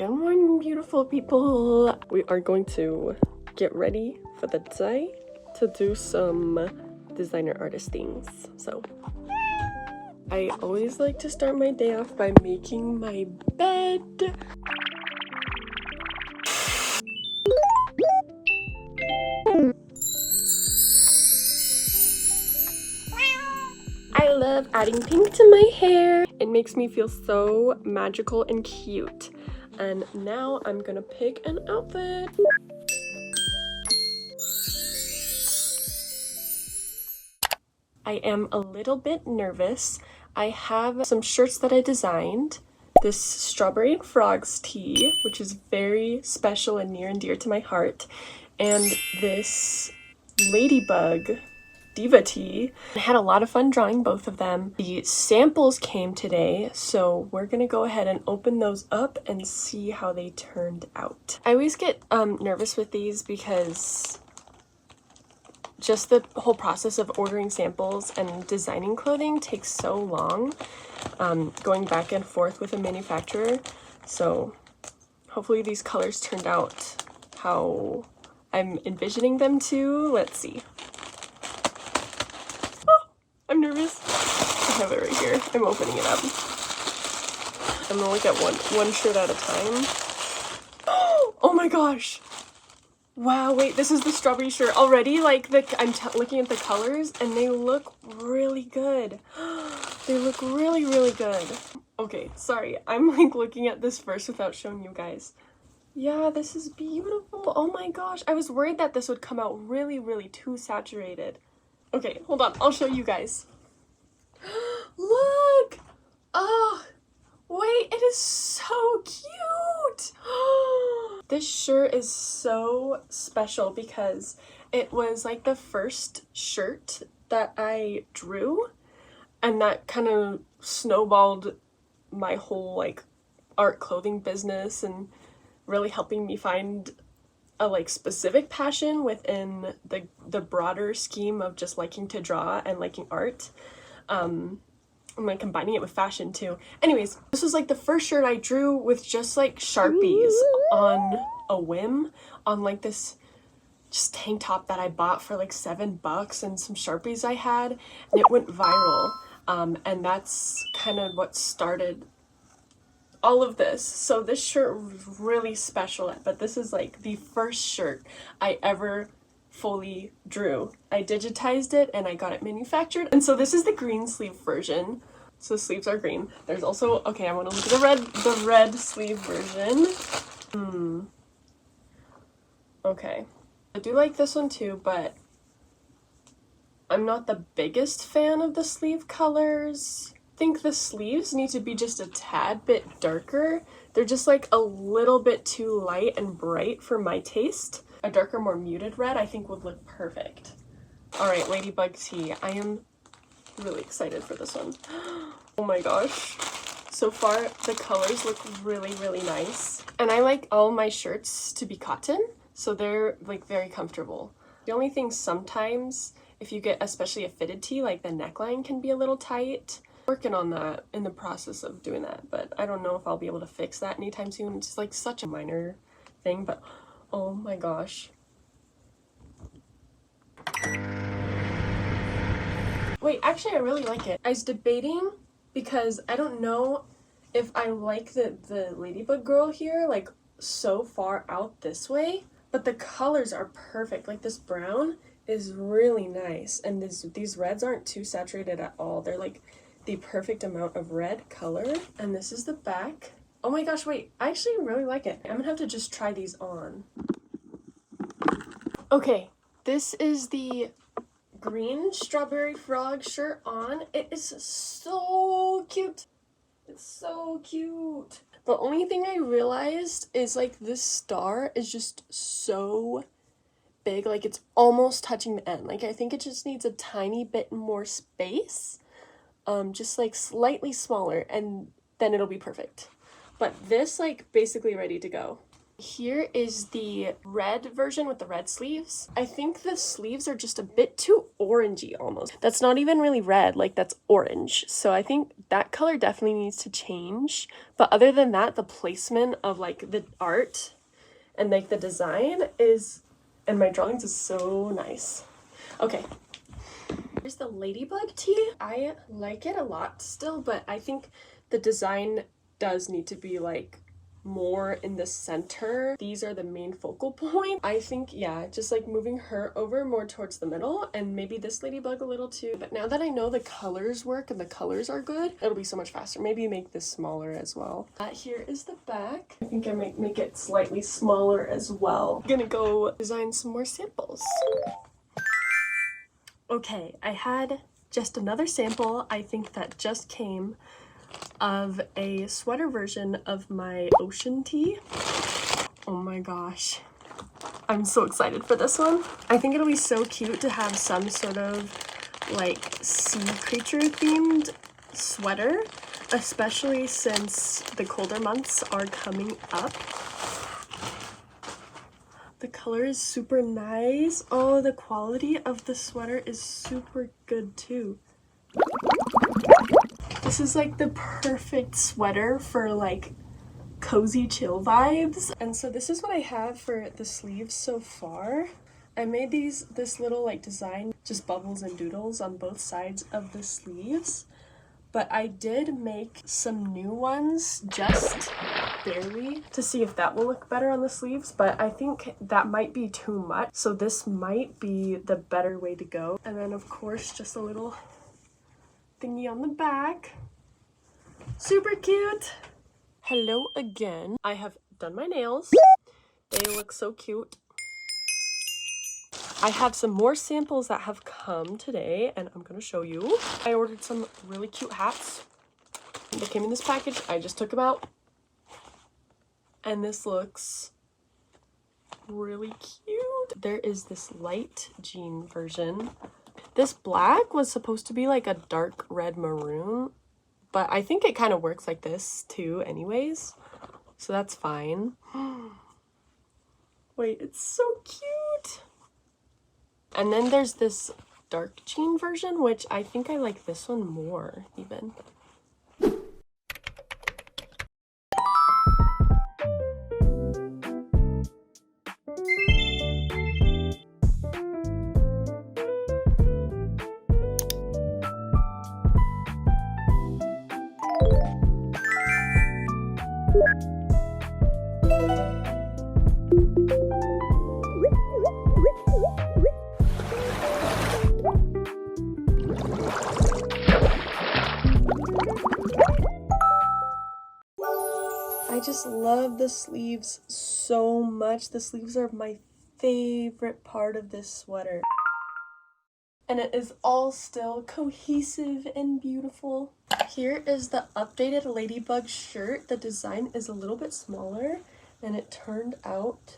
Good morning, beautiful people. We are going to get ready for the day to do some designer artist things. So I always like to start my day off by making my bed. I love adding pink to my hair. It makes me feel so magical and cute. And now I'm gonna pick an outfit. I am a little bit nervous. I have some shirts that I designed. This strawberry and frogs tee, which is very special and near and dear to my heart. And this ladybug diva tee. I had a lot of fun drawing both of them. The samples came today, so we're gonna go ahead and open those up and see how they turned out. I always get nervous with these because just the whole process of ordering samples and designing clothing takes so long, going back and forth with a manufacturer. So hopefully these colors turned out how I'm envisioning them to. Let's see. I'm nervous. I have it right here. I'm opening it up. I'm gonna look at one shirt at a time. Oh my gosh. Wow, wait, this is the strawberry shirt already. Like, I'm looking at the colors and they look really good. They look really, really good. Okay, sorry. I'm like looking at this first without showing you guys. Yeah, this is beautiful. Oh my gosh. I was worried that this would come out really, really too saturated. Okay, hold on. I'll show you guys. Look! Oh, wait, it is so cute! This shirt is so special because it was like the first shirt that I drew, and that kind of snowballed my whole like art clothing business and really helping me find a like specific passion within the broader scheme of just liking to draw and liking art. I'm like combining it with fashion too. Anyways, this was like the first shirt I drew with just like Sharpies on a whim on like this just tank top that I bought for like $7 and some Sharpies I had, and it went viral. And that's kind of what started all of this. So this shirt was really special, but this is like the first shirt I ever fully drew. I digitized it and I got it manufactured. And so this is the green sleeve version. So the sleeves are green. There's also, okay, I want to look at the red sleeve version. Okay. I do like this one too, but I'm not the biggest fan of the sleeve colors. I think the sleeves need to be just a tad bit darker. They're just like a little bit too light and bright for my taste. A darker, more muted red I think would look perfect. All right, ladybug tee. I am really excited for this one. Oh my gosh. So far, the colors look really, really nice. And I like all my shirts to be cotton, so they're like very comfortable. The only thing sometimes, if you get especially a fitted tee, like the neckline can be a little tight. Working on that, in the process of doing that, but I don't know if I'll be able to fix that anytime soon. It's like such a minor thing, but oh my gosh. Wait, actually I really like it. I was debating because I don't know if I like the ladybug girl here like so far out this way, but the colors are perfect. Like this brown is really nice, and these reds aren't too saturated at all. They're like the perfect amount of red color. And this is the back. Oh my gosh, wait, I actually really like it. I'm gonna have to just try these on. Okay, this is the green strawberry frog shirt on. It is so cute. It's so cute. The only thing I realized is like this star is just so big, like it's almost touching the end. Like I think it just needs a tiny bit more space. Just like slightly smaller, and then it'll be perfect. But this like basically ready to go. Here is the red version with the red sleeves. I think the sleeves are just a bit too orangey almost. That's not even really red, like that's orange. So I think that color definitely needs to change. But other than that, the placement of like the art and like the design is, and my drawings is so nice. Okay. Here's the ladybug tee. I like it a lot still, but I think the design does need to be like more in the center. These are the main focal point. I think, yeah, just like moving her over more towards the middle and maybe this ladybug a little too. But now that I know the colors work and the colors are good, it'll be so much faster. Maybe make this smaller as well. Here is the back. I think I might make it slightly smaller as well. I'm gonna go design some more samples. Okay, I had just another sample, I think that just came, of a sweater version of my ocean tee. Oh my gosh. I'm so excited for this one. I think it'll be so cute to have some sort of like sea creature themed sweater, especially since the colder months are coming up. The color is super nice. Oh, the quality of the sweater is super good too. This is like the perfect sweater for like cozy chill vibes. And so this is what I have for the sleeves so far. I made this little like design, just bubbles and doodles on both sides of the sleeves. But I did make some new ones just barely to see if that will look better on the sleeves, but I think that might be too much. So this might be the better way to go. And then of course, just a little thingy on the back. Super cute. Hello again. I have done my nails. They look so cute. I have some more samples that have come today and I'm gonna show you. I ordered some really cute hats. They came in this package. I just took them out. And this looks really cute. There is this light jean version. This black was supposed to be like a dark red maroon, but I think it kind of works like this too anyways. So that's fine. Wait, it's so cute. And then there's this dark jean version, which I think I like this one more even. I just love the sleeves so much. The sleeves are my favorite part of this sweater. And it is all still cohesive and beautiful. Here is the updated ladybug shirt. The design is a little bit smaller and it turned out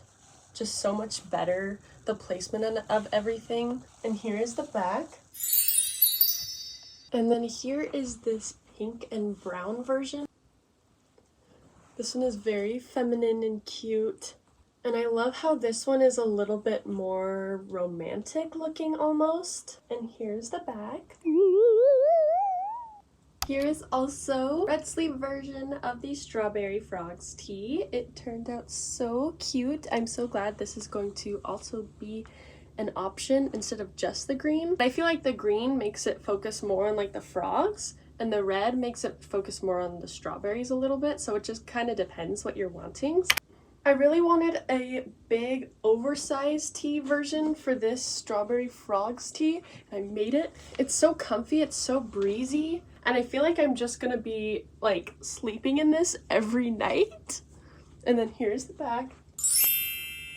just so much better. The placement of everything. And here is the back. And then here is this pink and brown version. This one is very feminine and cute. And I love how this one is a little bit more romantic looking almost. And here's the back. Here is also a red sleeve version of the Strawberry Frogs tee. It turned out so cute. I'm so glad this is going to also be an option instead of just the green. I feel like the green makes it focus more on like the frogs, and the red makes it focus more on the strawberries a little bit, so it just kind of depends what you're wanting. I really wanted a big oversized tee version for this Strawberry Frogs tee. I made it. It's so comfy, it's so breezy, and I feel like I'm just gonna be like sleeping in this every night. And then here's the back.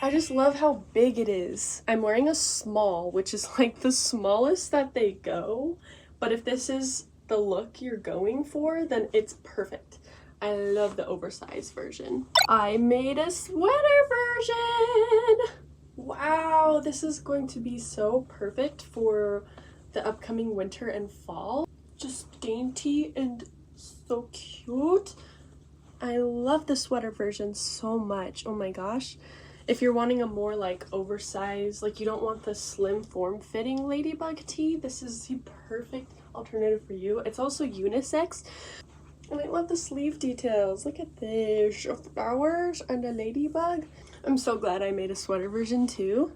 I just love how big it is. I'm wearing a small, which is like the smallest that they go, but if this is the look you're going for, then it's perfect. I love the oversized version. I made a sweater version! Wow, this is going to be so perfect for the upcoming winter and fall. Just dainty and so cute. I love the sweater version so much. Oh my gosh. If you're wanting a more like oversized, like you don't want the slim form-fitting ladybug tee, this is the perfect alternative for you. It's also unisex. And I love the sleeve details. Look at this, flowers and a ladybug. I'm so glad I made a sweater version too.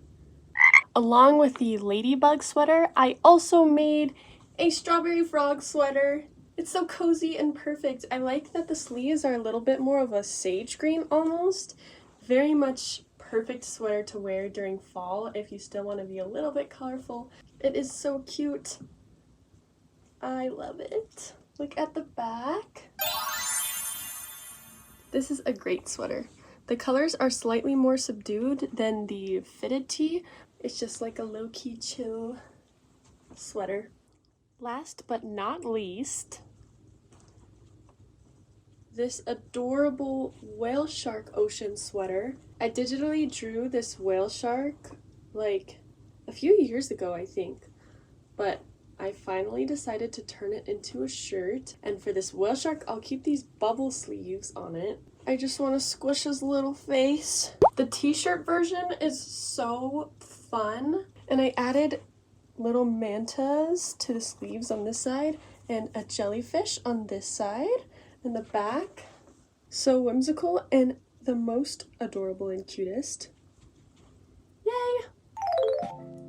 Along with the ladybug sweater, I also made a strawberry frog sweater. It's so cozy and perfect. I like that the sleeves are a little bit more of a sage green almost. Very much perfect sweater to wear during fall if you still want to be a little bit colorful. It is so cute. I love it. Look at the back. This is a great sweater. The colors are slightly more subdued than the fitted tee. It's just like a low-key chill sweater. Last but not least, this adorable whale shark ocean sweater. I digitally drew this whale shark like a few years ago, I think, but I finally decided to turn it into a shirt, and for this whale shark, I'll keep these bubble sleeves on it. I just want to squish his little face. The t-shirt version is so fun, and I added little mantas to the sleeves on this side and a jellyfish on this side and the back. So whimsical and the most adorable and cutest. Yay!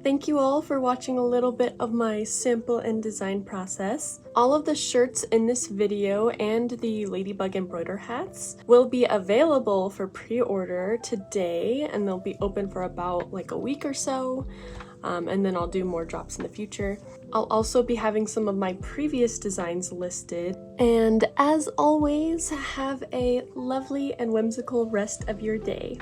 Thank you all for watching a little bit of my sample and design process. All of the shirts in this video and the ladybug embroider hats will be available for pre-order today, and they'll be open for about like a week or so. And then I'll do more drops in the future. I'll also be having some of my previous designs listed. And as always, have a lovely and whimsical rest of your day.